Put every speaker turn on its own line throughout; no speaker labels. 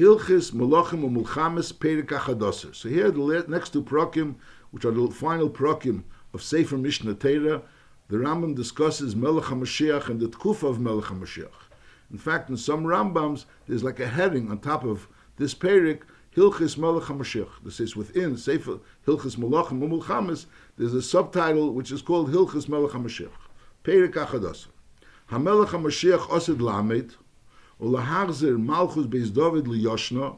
Hilchis Melachim u'Mulchames Perek Achadoser. So here the next two prakim, which are the final prakim of Sefer Mishnah Torah, the Rambam discusses Melech HaMashiach and the Tkufa of Melech HaMashiach. In fact, in some Rambams, there's like a heading on top of this Perek, Hilchis Melech HaMashiach. This is within Sefer Hilchis Melachim u'Mulchames, there's a subtitle which is called Hilchis Melech HaMashiach. Perek Achadoser. HaMelech HaMashiach Osid Lamed, Ulahachzer Malchus Beis David Liyoshna,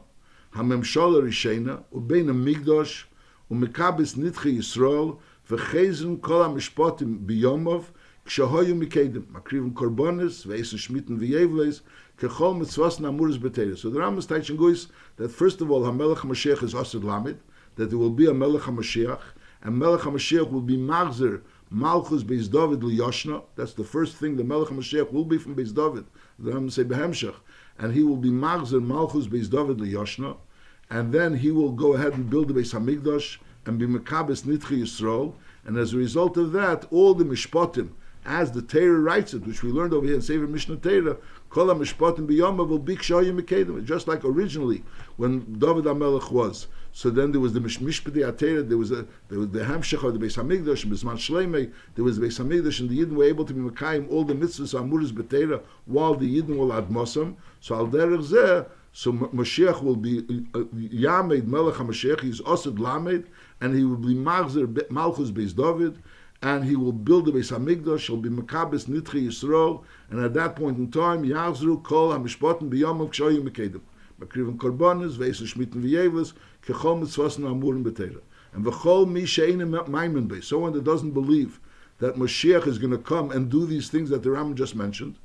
HaMemshala Rishena, Ubein HaMikdosh, Umekabes Nitche Yisrael, V'chezen Kol HaMishpatim Biyomov, Kshahoyu Mikedem, Makriven Korbonis, Ve'esen Shmitten V'yevles, Kechol Mitzvos Namuris B'Teira. So the Rambam is teaching us that first of all, HaMelech HaMashiach is Osid Lamed, that there will be a Melech HaMashiach, and Melech HaMashiach will be Machzer Malchus Beis David Liyoshna. That's the first thing. The Melech HaMashiach will be from Beis David. The Rambam say Behemshach, and he will be Machzer Malchus Beis David Liyoshna, and then he will go ahead and build the Beis Hamikdash and be Mekabes Nitche Yisrael. And as a result of that, all the Mishpatim, as the Torah writes it, which we learned over here in Sefer Mishnah Torah, Kol HaMishpatim B'Yoma will be Kshoyim Mekedem, just like originally when David HaMelech was. So then there was the Mishpati HaTorah, there was the Hamshech of the Beis Hamikdash, Bisman Shleimei, there was the Beis Hamikdash, and the Yidden were able to be Mekayim all the mitzvahs Amuris B'Teira while the Yidden will admosam. So Al Derech Zeh, so Mashiach will be Yamed Melech HaMashiach, he's Osed Lamed, and he will be Machzer Malchus Beis David, and he will build the Beis Hamikdash, he'll be Mekabes Nitche Yisrael, and at that point in time, Yachzru Kol HaMishpatim B'Yom Kshoyim Mekedem. Makriven Korbanos, Ve'esen Shmitten V'yevles, Kechol Mitzvos Namurim B'Teira. And V'chol Mi She'enim Maimen Bei, someone that doesn't believe that Mashiach is going to come and do these things that the Rambam just mentioned,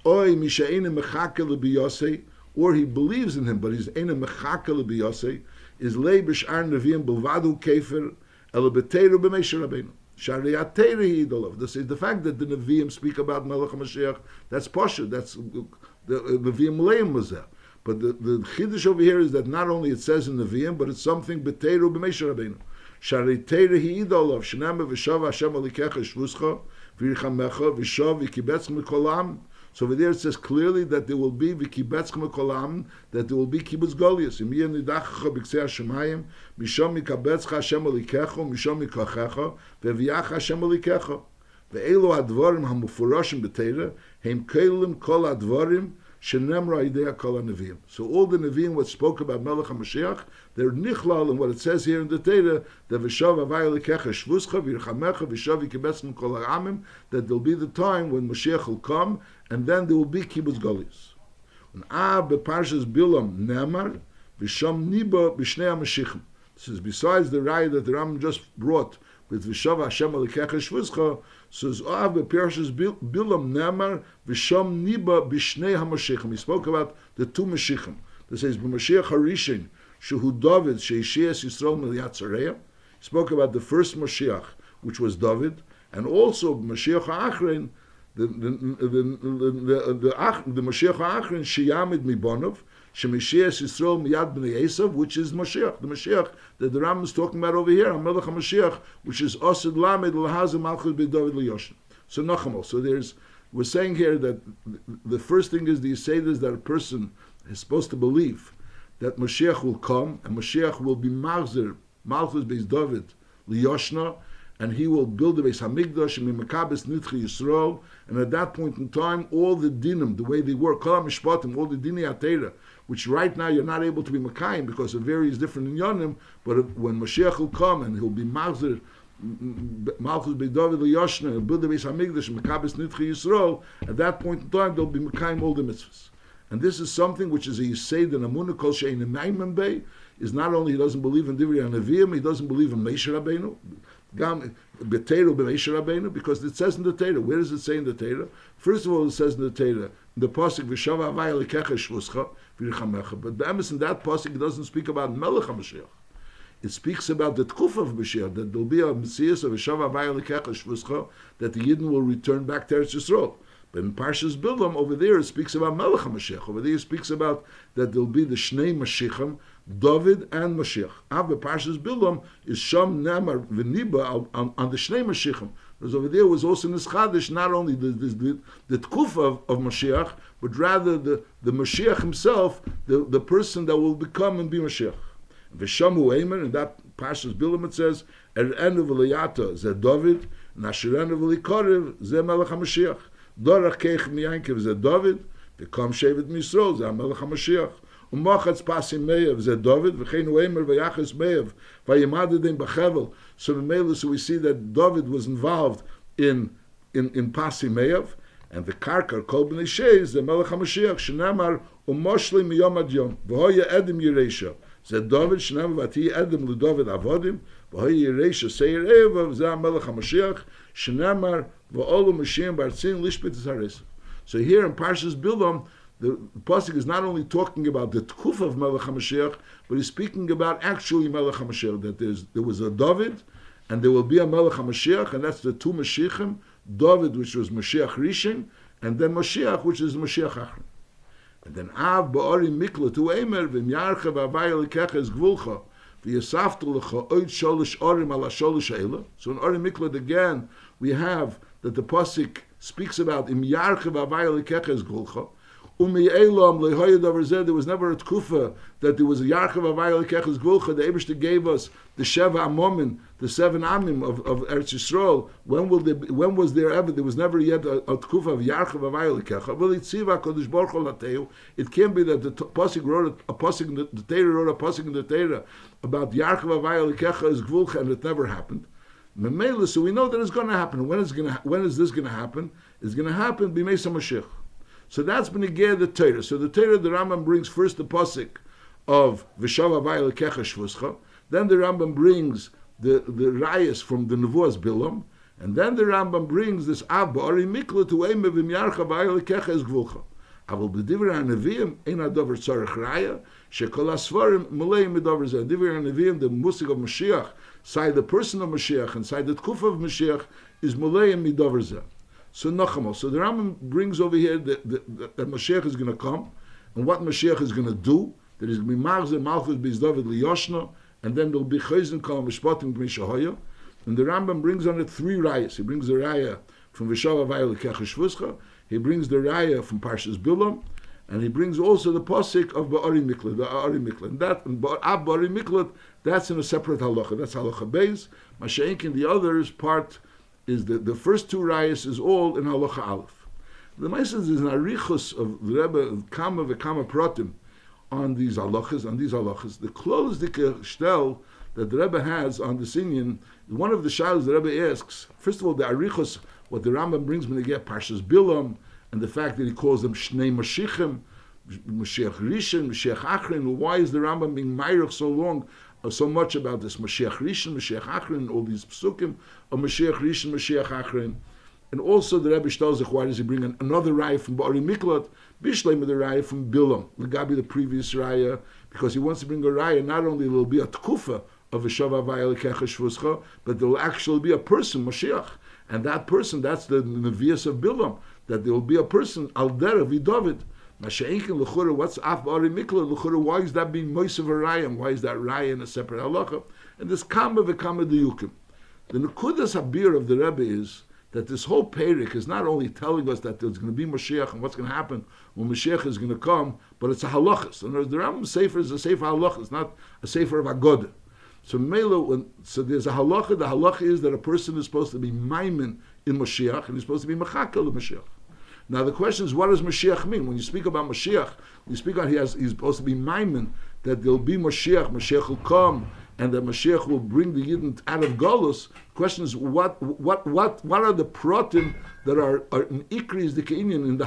Oy Mi She'enim Mechake L'Biyosei, or he believes in him, but he's Enim Mechake L'Biyosei, is Lei B'Sh'ar Nevi'im B'Lvadu Kefer, El B'Teira B'Meshe Rabbeinu. Shariat Teira Yidolov. This is the fact that the Nevi'im speak about Melech HaMashiach, that's Pasha, that's the Nevi'im Leim was there. But the Chiddush over here is that not only it says in the Nevi'im, but it's something B'Teiru B'Meshe Rabbeinu. Shari Teira Hidolov, Shenema V'Shav Hashem Alikecha Shvuscha, V'Yirchamecha, V'Shav V'Kibetzcha Mekolam. So over there it says clearly that there will be V'Kibetzcha Mekolam, that there will be Kibbutz Goliath. Im Yeh Nidachacha B'Ksei HaShemayim, Mishom Mikabetzcha Hashem Alikecha, Mishom Mikachecha, V'Viyacha Hashem Alikecha. Ve'elu Advarim HaMufurashim B'Teira, Heim Keilim Kol Advarim, so all the Nevi'im what spoke about Melech HaMashiach, they're nichlal in what it says here in the Torah, that v'shav avay lekecha shvuscha v'yirchamecha v'shav yikibesem kol ha'amim, that there'll be the time when Mashiach will come, and then there will be kibbutz golius. And beparshas Bilam nemar v'sham niba b'shnei ha'mashichim. This is besides the raya that the Rambam just brought with v'shav Hashem lekecha shvuscha. So beparshas Bilam nemar v'sham niba b'shnei ha'mashichim. He spoke about the two mashichim. This says b'mashiach harishin shehu David sheishias Yisrael milyatzareya. He spoke about the first Mashiach, which was David, and also Mashiach ha'achrein, the Mashiach ha'achrein sheyamid mibonov shemishias Yisrael miyad b'nei Esav, which is Mashiach, the Mashiach that the Rambam is talking about over here, HaMelech HaMashiach, which is Osed Lamed L'Hazim Malchus B'David L'Yoshn. So Nachamol. So we're saying here that the first thing is the Yisaydas that a person is supposed to believe that Mashiach will come, and Mashiach will be Machzer Malchus Beis David L'Yoshna, and he will build the Beis Hamikdash and Mekabes Nitche Yisrael, and at that point in time, all the dinim, the way they work, Kol HaMishpatim, all the dinei HaTorah, which right now you're not able to be Mekayim because of various different inyanim, but when Mashiach will come and he'll be Machzer Malchus Beis David L'Yoshna, and build the Beis Hamikdash and Mekabes Nitche Yisrael, at that point in time, they'll be Mekayim all the mitzvahs. And this is something which is a Yisayid and Amunah Kol She'ein Maimen Bei, is not only he doesn't believe in Divrei HaNevi'im, he doesn't believe in Moshe Rabbeinu, Gam B'Teira B'Moshe Rabbeinu, because it says in the Torah. Where does it say in the Torah? First of all, it says in the Torah, in the pasuk V'Shav Havai Lekecha Shvuscha V'Yirchamecha. But the in that pasuk it doesn't speak about Melech HaMashiach. It speaks about the Tkuf of Mashiach, that there will be a Messias of V'Shav Havai Lekecha Shvuscha, that the Yidden will return back to Eretz Yisrael. But in Parshas Bilam, over there it speaks about Melech HaMashiach. Over there it speaks about that there will be the Shnei Mashiachim, David and Mashiach. Av Parshas Bilam is Sham Namar V'Niba on the Shnei Mashiachim. Whereas over there was also nischadish not only the tkufa of Mashiach, but rather the Mashiach himself, the person that will become and be Mashiach. V'shamu Eimer, in that Parshas Bilam it says, Er'enu v'liyata ze David, Nasherenu v'likorev ze Melech HaMashiach. Dorach keich miyankiv ze David, v'kam shevet Misro ze Melech HaMashiach. Umachatz pasim meyev ze David, v'cheinu Eimer v'yachas meyev, v'yimadedin b'chevel. So we see that David was involved in pasim meyev, and the karkar kol b'nei sheis ze Melech HaMashiach, shenamar umoshli miyom ad yom, v'hoya edim yireisha. זה דוד שנאמר ותהי אדם לדוד עבודים והיא ירש הסייר אבה וזה המלך המשיח שנאמר ואולו משיח בארצין לשפט את הרס. So here in Parshas Bilam, the pasuk is not only talking about the tkuf of Melech HaMashiach, but he's speaking about actually Melech HaMashiach, that there was a David and there will be a Melech HaMashiach, and that's the two Mashiachim, David, which was Mashiach Rishon, and then Mashiach, which is Mashiach Achron. And then Av ba'ori mikla to Eimer v'myarcha v'avaya l'kecha es gvulcha v'yasaftu l'cha oid sholish orim ala sholish eila. So in Ori Miklat again we have that the pasuk speaks about im yarcha v'avaya l'kecha es gvulcha u'mi'elam lehoyed over zeh. There was never a tkufa that there was a yarcha v'avaya l'kecha es gvulcha. The Eibishter gave us the Sheva Amomin, the 7 Amim of Eretz Yisrael. When was there ever? There was never yet a tkufa of Yarcha v'avaya l'kecha. Well, itziva kodesh baruch hu lateu. It can be that the pasuk wrote a pasuk, the Torah wrote a pasuk in the Torah about Yarcha v'avaya l'kecha as gvulcha, and it never happened. Memela, so we know that it's going to happen. When is this going to happen? It's going to happen b'meisa Mashiach. So that's been again the Torah. So the Torah, the Rambam brings first the pasuk of v'shav v'avaya l'kecha shvuscha. Then the Rambam brings the rayas from the Nevuas Bilam, and then the Rambam brings this Av ba'ori mikla to Eimer v'myarcha v'ayel kecha es gvulcha. Aval b'divrei ha'neviim ein ha'davar tzarech raya shekol ha'svarim meleim midavar zeh. Divrei ha'neviim, the musig of Mashiach, side the person of Mashiach and side the tkuf of Mashiach is meleim midavar zeh. So nachamos. So the Rambam brings over here that Mashiach is going to come, and what Mashiach is going to do. That is going to be Machzer Malchus Beis David Liyoshna, and then there will be Chayzen Kol Mishpatim G'mishahoya. And the Rambam brings on it 3 rayas. He brings the raya from V'shav Avaya L'kecha Shvuscha, he brings the raya from Parshas Bilam, and he brings also the pasuk of Ba'ari Miklat, the Ari Miklat. And that, Ab Ba'ari Miklat, that's in a separate halacha. That's halacha beis. Masha'ink in the others part is the first 2 rayas is all in halacha aleph. The Ma'aseh is an arichus of the Rebbe, Kama v'Kama Pratim, on these halachas. The closed shtel that the Rebbe has on the Sinyan, one of the shalos the Rebbe asks, first of all, the arichos, what the Rambam brings when they get Parshas Bilam, and the fact that he calls them Shnei Mashiachim, Mashiach Rishon, Mashiach Achron. Why is the Rambam being Meirach so long, so much about this Mashiach Rishon, Mashiach Achron, all these psukim of Mashiach Rishon, Mashiach Achron? And also the Rebbe tells why does he bring another raya from Ba'ari Miklat, Bishleim with the raya from Bilam, Legabi the previous raya, because he wants to bring a raya, not only will be a tkufa of a Shav Avaya L'kecha Shvuscha, but there will actually be a person, Mashiach. And that person, that's the Nevias of Bilam, that there will be a person, Al Derav David. Masha'inkin L'chura, what's Af Ba'ari Miklat L'chura? Why is that being Moisav Raya? Why is that raya in a separate halacha? And this Kama v'Kama Diyukim. The Nekudas Habir of the Rebbe is that this whole Perik is not only telling us that there's going to be Mashiach and what's going to happen when Mashiach is going to come, but it's a halachas. In other words, the Rambam Sefer is a Sefer halachas, it's not a Sefer of Agoda. So there's a halacha. The halacha is that a person is supposed to be maimin in Mashiach and he's supposed to be mechakel in Mashiach. Now the question is, what does Mashiach mean? When you speak about Mashiach, you speak about he's supposed to be maimin, that there'll be Mashiach will come, and that Mashiach will bring the Yidden out of Golus. The question is, what are the protim that are in Ikri's the Keinian in the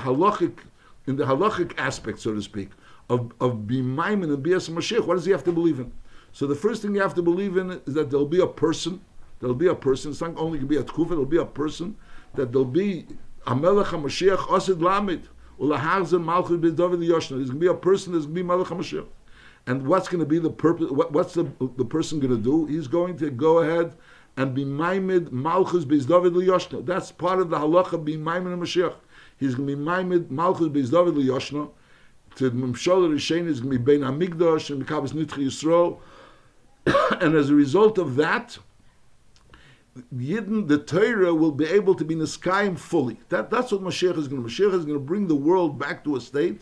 halachic aspect, so to speak, of being maimin and bias Mashiach? What does he have to believe in? So the first thing you have to believe in is that there'll be a person. It's not only going to be a tkufa, there'll be a person, that there'll be a Melech HaMashiach Osid Lamid, Ulahazim Malchus Beis David Yoshna. There's going to be a person, there's going to be Melech HaMashiach. And what's going to be the purpose? What's the person going to do? He's going to go ahead and be Maimed Malchus Beis David Yoshna. That's part of the halacha being Maimed and Mashiach. He's going to be Maimed Malchus Beis David Yoshna. To Mimshal Rishain is going to be Bein Hamikdash and Mekabes Nitchi Yisrael. And as a result of that, Yidden, the Torah will be able to be niskayim fully. That's what Mashiach is going to. Mashiach is going to bring the world back to a state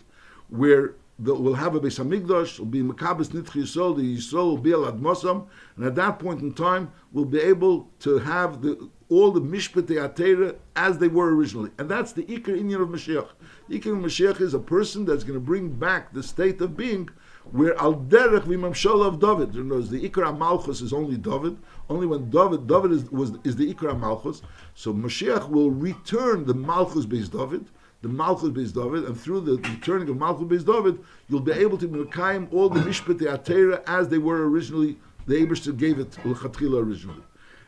where we'll have a Beis Hamikdash, will be Makabes Nitchi Yisrael, the Yisrael will be al Admosam, and at that point in time, we'll be able to have all the Mishpatei HaTorah as they were originally. And that's the Iker Inyan of Mashiach. The Iker of Mashiach is a person that's going to bring back the state of being where Al Derech V'Mamshala of David. You know, the Iker HaMalchus is only David. Only when David is the Iker HaMalchus. So Mashiach will return the Malchus based David, and through the returning of Malchus based David, you'll be able to Mekayim all the Mishpatei HaTorah as they were originally. The Eibishter gave it L'Chatchila originally.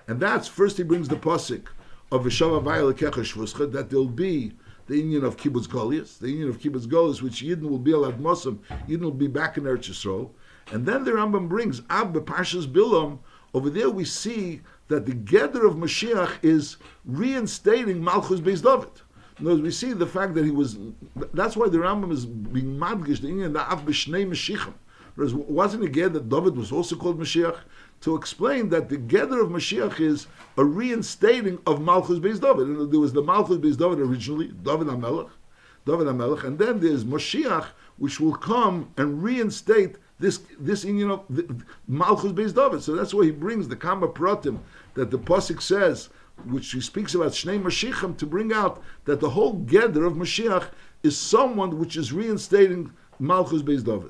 And that's, first he brings the pasuk of V'shava Vayel Lekecha Shvuscha, that there'll be the union of Kibbutz Goliath, which Yidden will be al Admosam, Yidden will be back in Eretz Yisrael. And then the Rambam brings Ab B'Parshas Bilam. Over there we see that the Geder of Mashiach is reinstating Malchus Beis David. In other words, we see the fact that he was. That's why the Rambam is being madgish the union the Av B'Shnei Mashiachim. Whereas wasn't it that David was also called Mashiach? To explain that the Geder of Mashiach is a reinstating of Malchus Beis David. And there was the Malchus Beis David originally, David HaMelech, and then there's Mashiach, which will come and reinstate this union of Malchus Beis David. So that's why he brings the Kama Pratim that the Pasuk says, which he speaks about Shnei Mashiachim, to bring out that the whole Geder of Mashiach is someone which is reinstating Malchus Beis David.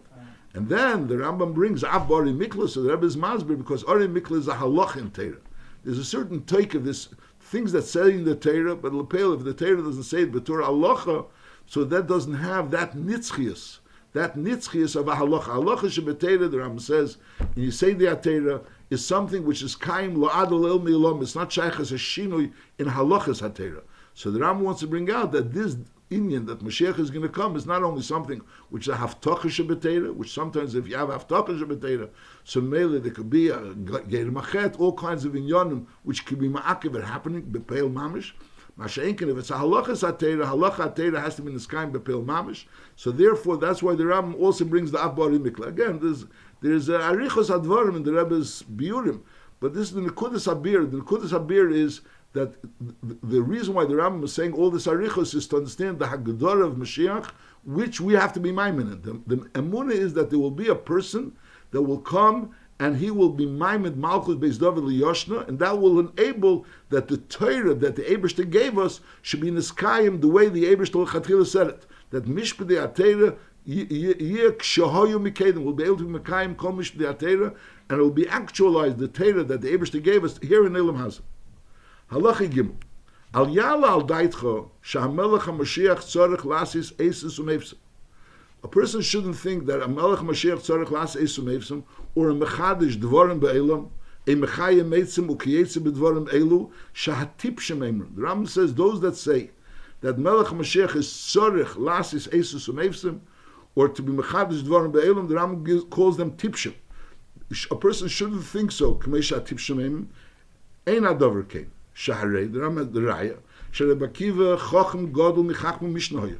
And then the Rambam brings Ab Ari Mikla, so the Rebbe is Masber, because Ari Mikla is a halach in Torah. There's a certain take of this, things that say in the Torah, but Lepel, if the Torah doesn't say it, but Torah halacha, so that doesn't have that nitzchias of a halacha. Halacha shebetera, the Rambam says, and you say the Torah, is something which is kaim la'adol el mi'olam. It's not shaykh as a shinui in halachas HaTorah. So the Rambam wants to bring out that this Indian that Mashiach is going to come is not only something which is a haftacha shebetera, which sometimes if you have haftacha shebetera, so mainly there could be a geir machet, all kinds of inyanim which could be ma'akev at happening bepeil mamish. Masha'inkin, if it's a halachas HaTorah, halacha HaTorah has to be in the sky bepeil mamish. So therefore, that's why the Rambam also brings the Abari Mikla. Again, there's a arichos advarim in the Rebbe's biurim, but this is the Nekudas Habir. The Nekudas Habir is that the reason why the Rambam is saying all this arichos is to understand the Haggadah of Mashiach, which we have to be maimed. The emunah is that there will be a person that will come and he will be maimed Malchus Beis David Liyoshna, and that will enable that the Torah that the Eibishter gave us should be niskayim the way the Eibishter L'Chatchila said it. That Mishpatei HaTorah will be able to be Mekayim Kol Mishpatei HaTorah, and it will be actualized the Torah that the Eibishter gave us here in Elam Hazah. Halacha Gimel. Al Yala Al Daitcho Sha'Melech HaMashiach Tzorech Lasis Eisus Umefsim. A person shouldn't think that a Melech Mashiach Tzorech Lasis Eisus Umefsim or a Mechadish Dvorim Be'elam, a Mechayim Meitzim Ukiyetze B'Dvorim Elu Shahatipshem Eimrim. The Rambam says those that say that Melech Mashiach is Tzorech Lasis Eisus Umefsim or to be Mechadish Dvorim Be'elam, the Rambam calls them Tipshem. A person shouldn't think so. K'mei Shahatipshem Eimrim Ein Adover Kein. Shaharei, the Rambam, the Raya, Shereb Akiva Chochem Godel Michachmu Mishnoya.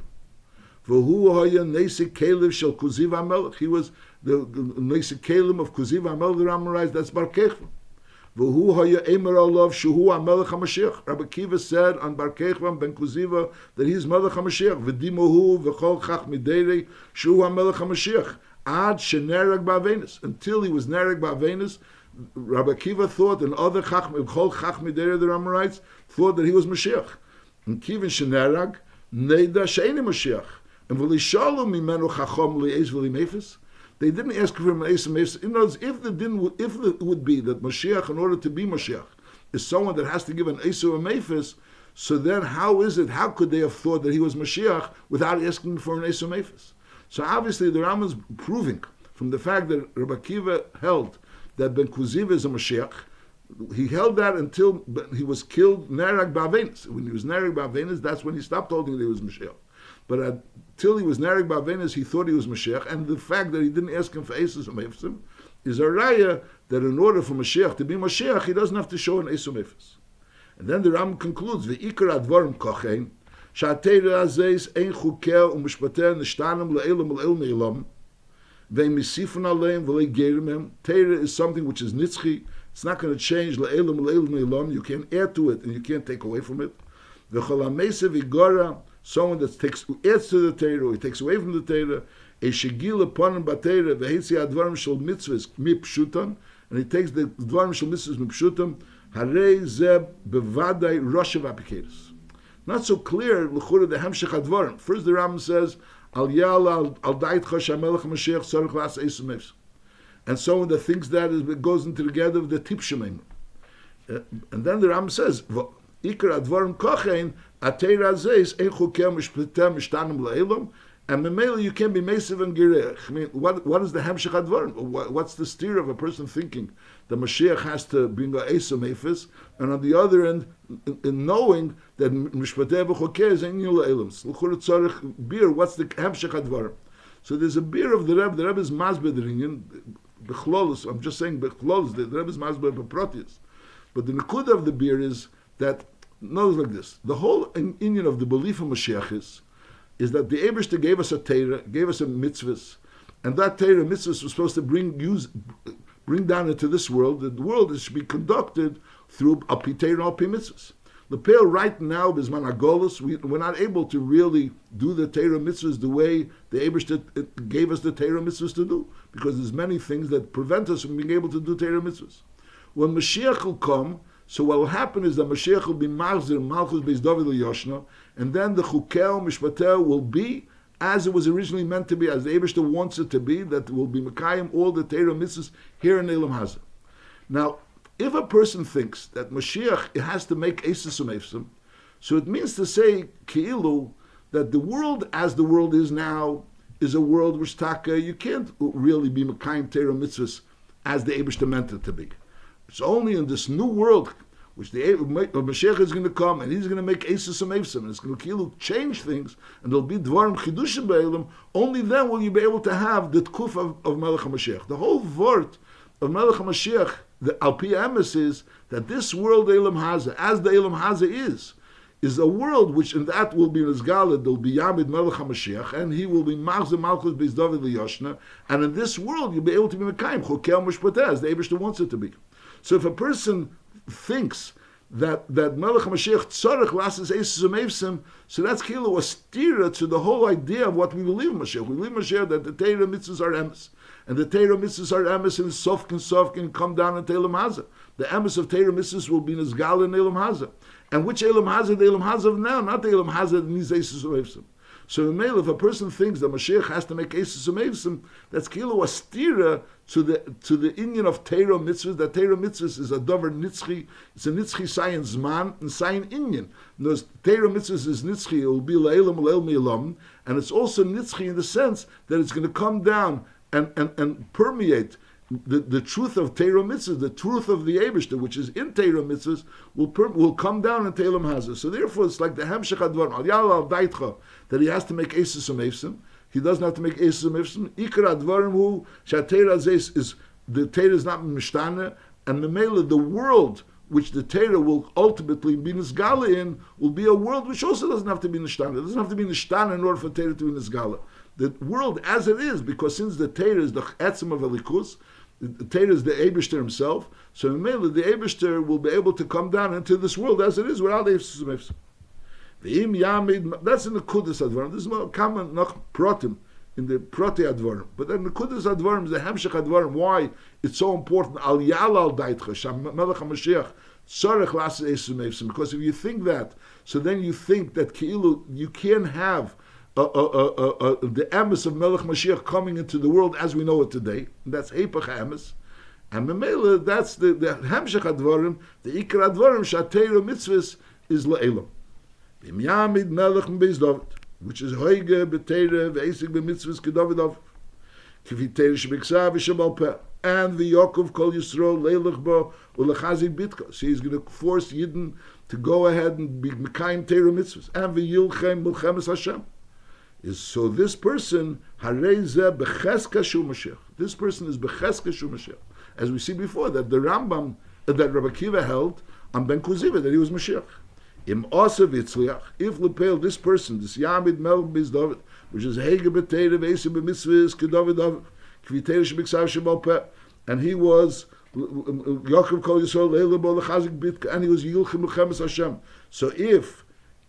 V'hu hoya Neisi Kelev Shel Kuziv HaMelech. He was the Neisi Kelim of Kuziv HaMelech. The Rambam writes that's Bar Kechva. V'hu hoya Eimer Olav Shuhu HaMelech HaMashiach. Rabbi Akiva said on Bar Kechva ben Kuziva that he is Melech HaMashiach. V'dimohu v'chol Chach Midei Shuhu HaMelech HaMashiach. Ad shenerag ba'avenis, until he was nerag ba'avenis. Rabbi Akiva thought, and other Chol Chachmei Deira, the Rambam writes, thought that he was Mashiach. And Kivin Shenerag, Neida Sheini Mashiach. And V'lishalu Mimenu Chachom Li'ez V'limefis. They didn't ask for him Eis Mefis. In other words, if it would be that Mashiach, in order to be Mashiach, is someone that has to give an Eis Mefis, so then how could they have thought that he was Mashiach without asking for an Eis Mefis? So obviously the Rambam is proving from the fact that Rabbi Akiva held that Ben Kuziva is a Mashiach. He held that until he was killed Nerag Ba'avenis. When he was Nerag Ba'avenis, that's when he stopped holding that he was Mashiach. But until he was Nerag Ba'avenis, he thought he was Mashiach. And the fact that he didn't ask him for Esus Mefsim is a raya that in order for Mashiach to be Mashiach, he doesn't have to show an Esus Mefis. And then the Ram concludes, V'ikar advarim kochein, sha'ateiru azeis ein chukeh u'mishpateh nishtanim le'elam le'el me'elam. Torah is something which is nitzchi, It's not going to change le'elam le'elam le'elam. You can't add to it and you can't take away from it. V'cholamesa v'gora, someone that adds to the Torah, or he takes away from the Torah, a shegil upon b'Torah v'hetzi advarim shel mitzvahs mipshutan, and he takes the advarim shel mitzvahs mipshutan, harei zeb bevadai rosh v'apikeres. Not so clear l'chura the hemshech advarim. First the Rambam says al yal al daitcha shamelech Mashiach tzarich las eisum mefs, and someone that thinks that it goes into together with the tipshemim. And then the Rambam says ikar advarim kochein atera zeis ein chukem mishpetem mishtanim le'elam, and memela you can't be mesiv and gerech. I mean, what is the hemshech advarim? What's the steer of a person thinking the Mashiach has to bring a eisum efes, and on the other end, in knowing that mishpateh v'chokeh is ein le'elam. L'chur tzarich beer. What's the hemshech advarim? So there's a beer of the Rebbe. The Rebbe is masbeh the Rinyan b'chlolus. I'm just saying b'chlolus. The Rebbe is masbeh b'protius. But the nekud of the beer is that, notice like this, the whole inyan of the belief of Mashiach is that the Eibishter gave us a Torah, gave us a mitzvahs, and that Torah mitzvahs was supposed to bring down into this world. The world is to be conducted through a Torah al pi mitzvahs. The pale right now, Bisman Agolus, we're not able to really do the Torah mitzvahs the way the Eibishter gave us the Torah mitzvahs to do, because there's many things that prevent us from being able to do Torah mitzvahs. When Mashiach will come, so what will happen is that Mashiach will be Machzir, Malchus Beis David Yoshna, and then the Chukel, Mishpatel will be as it was originally meant to be, as the Eibishter wants it to be, that will be Mekayim, all the Torah mitzvahs here in Elam Hazah. Now, if a person thinks that Mashiach has to make Eisus Umefsim, so it means to say, Ki'ilu, that the world as the world is now is a world which Taka, you can't really be Mekayim Torah mitzvahs as the Eibishter meant it to be. It's only in this new world which the Mashiach is going to come, and he's going to make Eisus Umefsim, and it's going to change things, and there'll be Dvarim Chidushim Be'elam. Only then will you be able to have the Tkuf of Melech HaMashiach. The whole word of Melech HaMashiach, the Alpi Emes, is that this world Elam Hazeh, as the Elam Hazeh is a world which in that will be Nizgala, there'll be Yamid Melech HaMashiach, and he will be Machzeh Malchus Beis David Yoshna, and in this world you'll be able to be Mekayim Chokel Mishpateh, as the Eibishter wants it to be. So if a person thinks that Melech HaMashiach tzarech lasses Eisus Umefsim, so that's kilo a stira to the whole idea of what we believe in Mashiach. We believe in Mashiach that the Torah mitzvahs are emes, and the Torah mitzvahs are emes, and sof can come down into Elam Hazeh. The emes of Torah mitzvahs will be nizgal in Elam Hazeh. And which Elam Hazeh? The Elam Hazeh of now, not the Elam Hazeh that needs Eisus Umefsim. So in Meil, if a person thinks that Mashiach has to make Eisus Umefsim, that's kilo a stira to the inyan of Torah mitzvahs. That Torah mitzvahs is a dover nitzchi. It's a nitzchi sayin zman and sayin inyan. Those Torah mitzvahs is nitzchi. It will be la'elam le'el mi'elam, and it's also nitzchi in the sense that it's going to come down and permeate the truth of Torah mitzvahs, the truth of the Eibishter, which is in Torah mitzvahs, will come down in Elam Hazeh. So therefore, it's like the hemshech advarim al yal al daitcha, that he has to make Eisus Umefsim. He doesn't have to make Eisus Umefsim. Ikar advarim hu shatera zeis is the Torah is not mishtana, and memela the world which the Torah will ultimately be nisgala in will be a world which also doesn't have to be nishtana. It doesn't have to be nishtana in order for Torah to be nisgala. The world as it is, because since the Torah is the etzem of Elikus, the Torah is the Eibishter himself, so in Mele, the Eibishter will be able to come down into this world as it is without Eisus Umefsim. That's in the Kudus Advarim. This is more common nach Protim, in the Proti Advarim. But then the Kudus Advarim is the Hemshech Advarim. Why it's so important? Al Yal Al Daitcha, Sham Melech HaMashiach, Tzarech Las Eisus Umefsim. Because if you think that, so then you think that Ki'ilu, you can have the emes of Melech Mashiach coming into the world as we know it today. And that's Eipach emes. And Memela, that's the Hemshech Advarim, the Ikar Advarim, Shatera Mitzvahs, is La'elam. Bim Yamid Melech Beis David, which is Hoige, B'Teira, V'Eisig B'Mitzvahs, K'David Kifi Teira Shebiksa, V'Shabal Peh, and the Yaakov Kol Yisrael, Leilach Bo, U'Lechazi Bitka. So he's going to force Yidden to go ahead and be Mekayim Teira Mitzvahs, and V'Yilchem Milchemes Hashem. So this person, Hareze Becheska Shu Mashiach. This person is Becheska Shu Mashiach. As we see before, that the Rambam, that Rabbi Akiva held on Ben Kuziva, that he was Mashiach. Im Osav Yitzliach, if Lepel, this person, this Yamid Melech Beis David, which is Hege B'Teira, V'Eisib B'Mitzvahs, K'David David, Kvitei Shebiksav Shebal Peh, and he was Yaakov Kol Yisrael Leila Bo Lechazik Bitka, and he was Yilchim Mechemes Hashem. So if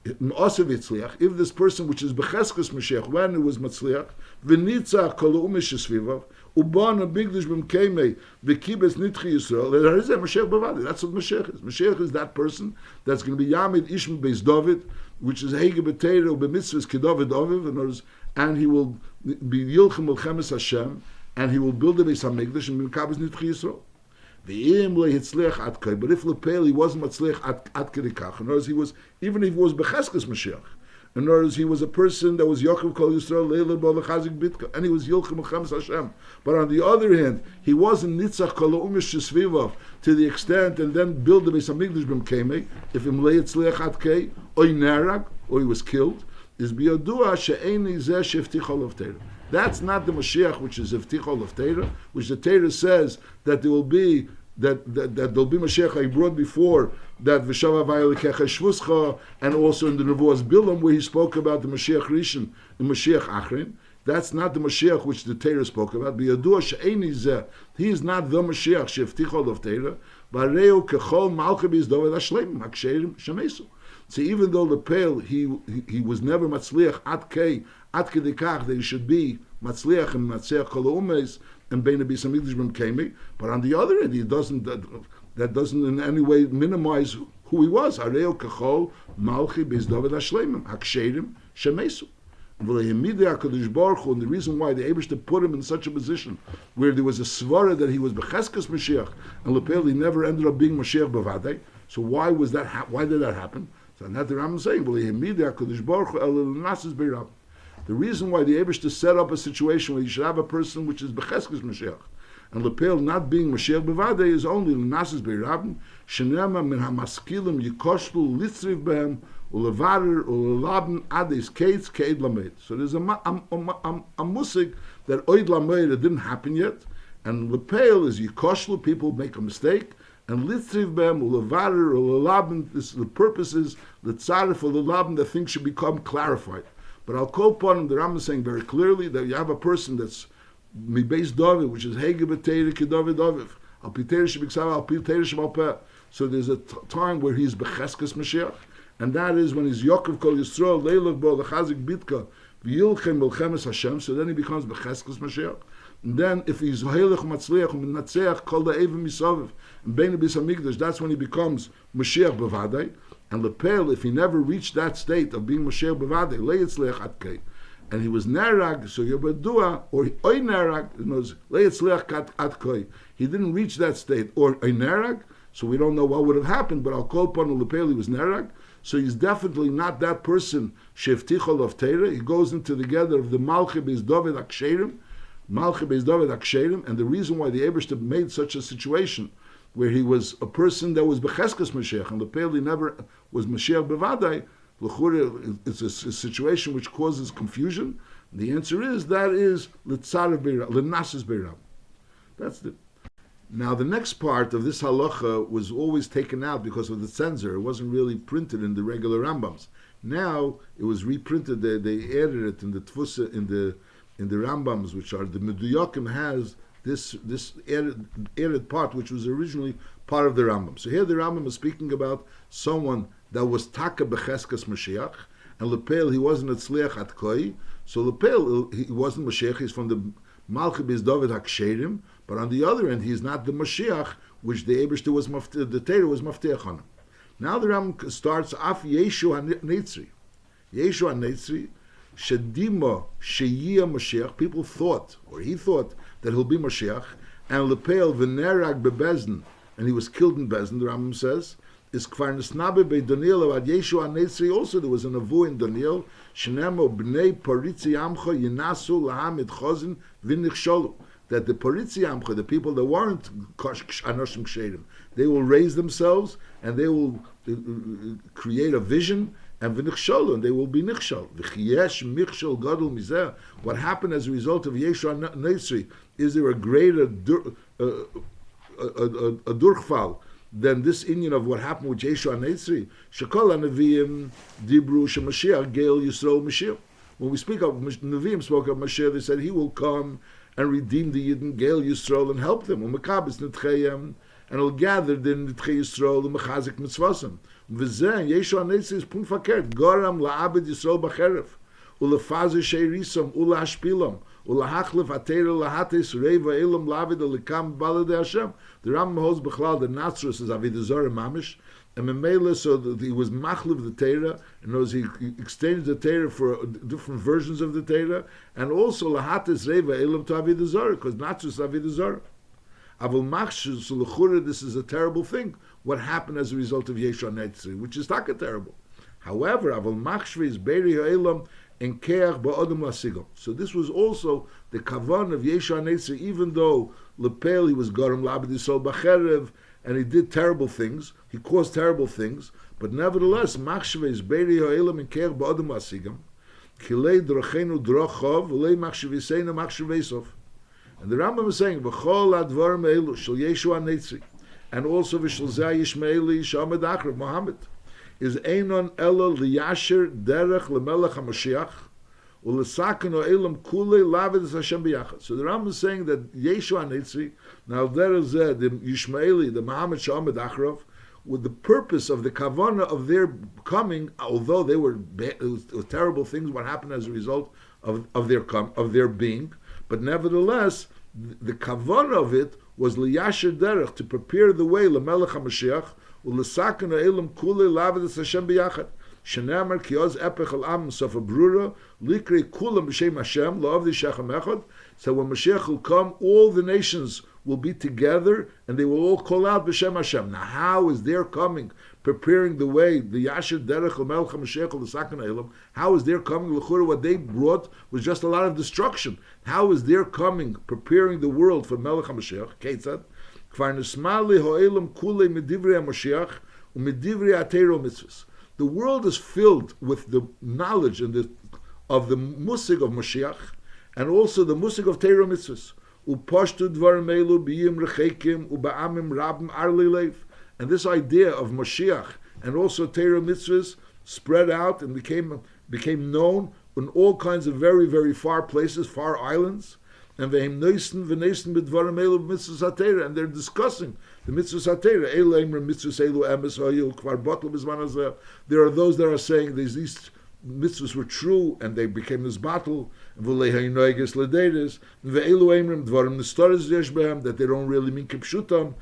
this person which is Becheskes Mashiach, when it was Matzliach, V'nitzach Kol Umish Svivav, Uban Bigdish B'mkeimei, V'kibes Nitchi Yisrael, there is a Mashiach Bavadi. That's what Mashiach is. Mashiach is that person that's going to be Yamid Ishmael Beis David, which is Hege B'Teira B'mitzvahs Kedavid Aviv, and he will be Yilchim Mechemes Hashem, and he will build the Beis HaMikdash and B'kibes Nitchi Yisrael. But if Lepel, he wasn't Matzliach at Kedikach. In other words, he was, even if he was Becheskes Mashiach, in other words, he was a person that was Yaakov Kol Yisrael, Leila Bo Lechazik Bitka, and he was Yilchim Mechemes Hashem. But on the other hand, he wasn't Nitzach Kol Umish Shesvivav to the extent, and then build the Beis HaMikdash B'mkeimei, if him lay Tzliach at Kei, or Nerag, or he was killed, is Biyadua She'eni Zeh Sheftichol of Teirah. That's not the Mashiach, which is Evtichol of Teirah, which the Teirah says that there will be that there'll be Mashiach I brought before, that V'shava Vayalikecha Shvuscha, and also in the Nevuas Bilam where he spoke about the Mashiach Rishon and Mashiach Achrin. That's not the Mashiach which the Teirah spoke about. B'yadua she'eni zeh, he is not the Mashiach Sheftichol of Teirah. B'areu kechol malchei beis David hashleim haksherim shemesu. So even though the Pale he was never Matzliach at kedikach that he should be Matzliach and Matzliach kol umeis and bein Beis HaMikdash b'mkeimei, but on the other end, he doesn't. That doesn't in any way minimize who he was. Areo kachol malchi beis David hashleimim haksherim shemesu. And the reason why the Eibishter put him in such a position where there was a svara that he was Becheskes Mashiach and Lepel he never ended up being Mashiach Bavadei. So why was that? Why did that happen? So not the Rambam saying, the reason why the Eibishter set up a situation where you should have a person which is Becheskes Mashiach and Lepel not being Mashiach Bavadei is only L'Nasis Beirabim Shenema Min HaMaskilim Yikoshlu Litzriv Behem Ulevarer Ulelabn Ades Kates Kaid Lamed. So there's a musik that Oid Lamed it didn't happen yet, and Lepel is Yikoshlu, people make a mistake, and Litzriv Behem Ulevarer Ulelabn, the purpose is Litzarif Ulelabn, that things should become clarified. But I'll quote upon him, the Rambam is saying very clearly that you have a person that's Mibeis David, which is Hege B'Teira Kedavid Aviv, Al Piteira Shebiksav, Al Piteira Shebalpeh. So there's a time where he's Becheskes Mashiach, and that is when he's Yaakov Kol Yisrael, Leilach Bo Lechazik Bitka, V'yilchem Melchemes Hashem, so then he becomes Becheskes Mashiach. And then if he's Heilech Matzliach, U'Menatzeach Kol Da'evim Misaviv, and Bein Beis HaMikdash, that's when he becomes Mashiach B'Vadei. And Lepel, if he never reached that state of being Mashiach B'Vadei, Le'itzliach Atkei, and he was Nerag, so Yobadua, or Oy Nerag, Le'itzliach Atkei, he didn't reach that state, or Oy Nerag, so we don't know what would have happened, but I'll call upon Lepel, he was Nerag, so he's definitely not that person, Sheftichol of Teirah. He goes into the gather of the Malchei Beis David Aksherim, and the reason why the Eibishter made such a situation, where he was a person that was Becheskes Mashiach, and Lepel he never was Mashiach Bevadai, it's a situation which causes confusion. And the answer is, that is L'tzarav Beirab, L'nasis Beirab. That's it. Now the next part of this halacha was always taken out because of the censor. It wasn't really printed in the regular Rambams. Now it was reprinted. They added it in the Tfusa, in the Rambams, which are the Meduyakim, has this added part, which was originally part of the Rambam. So here the Rambam is speaking about someone that was Taka Becheskes Mashiach, and Lepel he wasn't a Tzliach at Koi. So Lepel he wasn't Mashiach. He's from the Malchei Beis David Haksherim. But on the other end, he's not the Mashiach, which the Eibishter was the Torah was mafteach on him. Now the Ram starts Af Yeshu HaNetzri. Yeshu HaNetzri, Shedima Sheyia Mashiach. People thought, or he thought, that he'll be Mashiach, and Lepel V'nerag Bebezdin, and he was killed in Bezdin. The Rambam says is Kvar Nesnabe Bei Daniel about Yeshu HaNetzri. Also, there was a nevu in Daniel. Shenemo Bnei Paritzi Amcha Yinasu Lahamid Chozin V'nichsholu. That the Paritzi Amcha, the people that weren't Anoshim Ksherim, they will raise themselves and they will create a vision, and v'nichsholu, and they will be nichshol. V'chiyesh michshol gadol mizeh. What happened as a result of Yeshu HaNetzri? Is there a greater durchfall than this inyan of what happened with Yeshu HaNetzri? Shekol HaNeviim dibru sheMashiach geil Yisrael Mashiach. When we speak of Nevi'im spoke of Mashiach, they said he will come and redeem the Yidden, Gael Yisrael, and help them. U'mekabes Nitcheyem, and will gather the Nitchei Yisrael, u'mechazik mitzvasem. V'zeh, Yeshu HaNetzri is pun fakert, Goram la'abed Yisrael b'cheref, u'lefazer sheirisom, u'la'ashpilam, u'la'hachlef atera la'hates reiva elam lavid u'likam balade Hashem. The Rambam holds b'chlal the Nazarus is Avodah Zarah mamish, and Memela, so that he was machlev the Torah, and he extended the Torah for different versions of the Torah, and also lahates reiva elam to Avodah Zarah, because Nazarus is Avodah Zarah. Avol machshus l'chura, this is a terrible thing. What happened as a result of Yeshu HaNetzri, which is taka terrible. However, avol machshvi is beri ha'elam and keach ba'odem lasigam. So this was also the kavan of Yeshu HaNetzri, even though lepel he was garam labed Yisrael b'cherev, and he did terrible things, he caused terrible things, but nevertheless, machshvi is beri ha'elam and keach ba'odem lasigam. Kilei drachenu drachov, ulei machshvi seina machshvi esov. And the Rambam is saying, "V'chol advarim elu shel Yeshu HaNetzri, and also v'shel zeh Yishmaeli shamed achrav Muhammad, is einon elo liyasher derech lemelech HaMashiach u'lesaken o'elam kulei lavid es Hashem b'yachad." So the Rambam is saying that Yeshu HaNetzri, now there is the Yishmaeli, the Muhammad shamed achrav, with the purpose of the kavanah of their coming, although they were it was terrible things what happened as a result of their being. But nevertheless, the kavanah of it was liyasher derech, to prepare the way lemelech HaMashiach u'lesaken ha'elam kulei lavid es Hashem b'yachad. Shenemar ki oz epech al am sofa brura likrei kulam b'shem Hashem la'avdi shechem echad. So when Mashiach will come, all the nations will be together and they will all call out b'shem Hashem. Now, how is their coming preparing the way, the Yasher Derech L'Melech HaMashiach L'Saken Ha'elam? How is their coming? L'chura, what they brought was just a lot of destruction. How is their coming preparing the world for Melech HaMashiach? Keitzad Kvar Nismali Ha'elam Kulei Medivrei HaMashiach U'Medivrei HaTeiro Mitzvahs. The world is filled with the knowledge and of the musig of Mashiach, and also the musig of Teiro Mitzvahs. Upashtu dvarim elu b'yim rechekim u'ba'amim rabim arli leiv. And this idea of Mashiach and also Teiro Mitzvahs spread out and became known in all kinds of very, very far places, far islands. And v'hem neisen b'dvarim elu b'mitzvahs ha'teira. And they're discussing the mitzvahs ha'teira. There are those that are saying these mitzvahs were true and they became this battle. That they don't really mean kipshutam.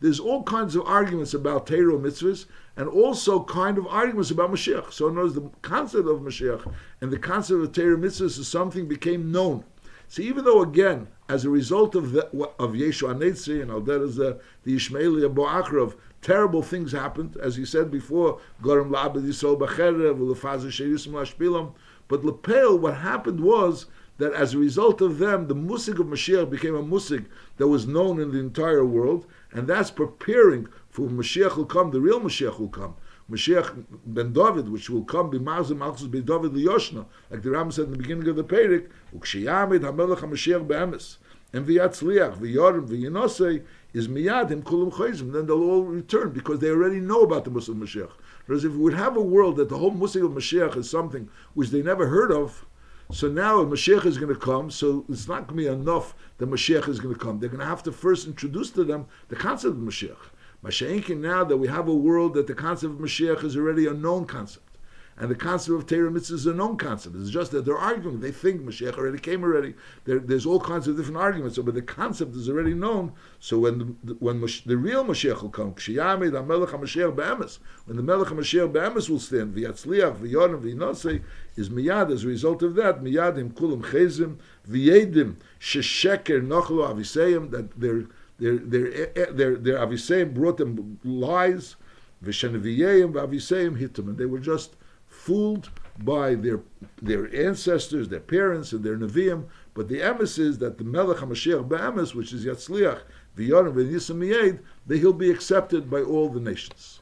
There's all kinds of arguments about Teiro mitzvahs and also kind of arguments about Mashiach. So in other words, the concept of Mashiach and the concept of Teiro mitzvahs is something became known. So even though, again, as a result of Yeshu HaNetzri and Alder the Yishmaeli and Bo'achrov, terrible things happened, as he said before, Goram la'abed Yisrael b'cherev u'lefazer sheirisom la'ashpilam. But lepel, what happened was that as a result of them, the musig of Mashiach became a musig that was known in the entire world, and that's preparing for Mashiach will come, the real Mashiach will come. Mashiach ben David, which will come, b'mazim malchus ben David liyoshna, like the Ram said in the beginning of the Perek, u'kshiyamid hamelech HaMashiach be'emes, and v'yatzliach, v'yorim, v'yinosei, is miyadim kulam chayzim. Then they'll all return because they already know about the Muslim Mashiach. Whereas if we would have a world that the whole Muslim of Mashiach is something which they never heard of, so now Mashiach is going to come, so it's not going to be enough that Mashiach is going to come. They're going to have to first introduce to them the concept of Mashiach. Masha'inkin, now that we have a world that the concept of Mashiach is already a known concept, and the concept of Teiro Mitzvah is a known concept. It's just that they're arguing. They think Mashiach already came already. There's all kinds of different arguments, but the concept is already known. So when the real Mashiach will come, Kshiyamid HaMelech HaMashiach be'emes, when the Melech HaMashiach be'emes will stand, V'yatzliach, V'yorim, V'yinosei, is miyad, as a result of that, miyadim kulam chezim, V'yedim, shesheker nochlo aviseim, that their aviseim brought them lies, V'sheneviyim, V'aviseim hit them, and they were just fooled by their ancestors, their parents, and their Nevi'im. But the emes is that the Melech HaMashiach be'emes, which is Yatzliach, V'yorim, V'yisam Miyed, he'll be accepted by all the nations.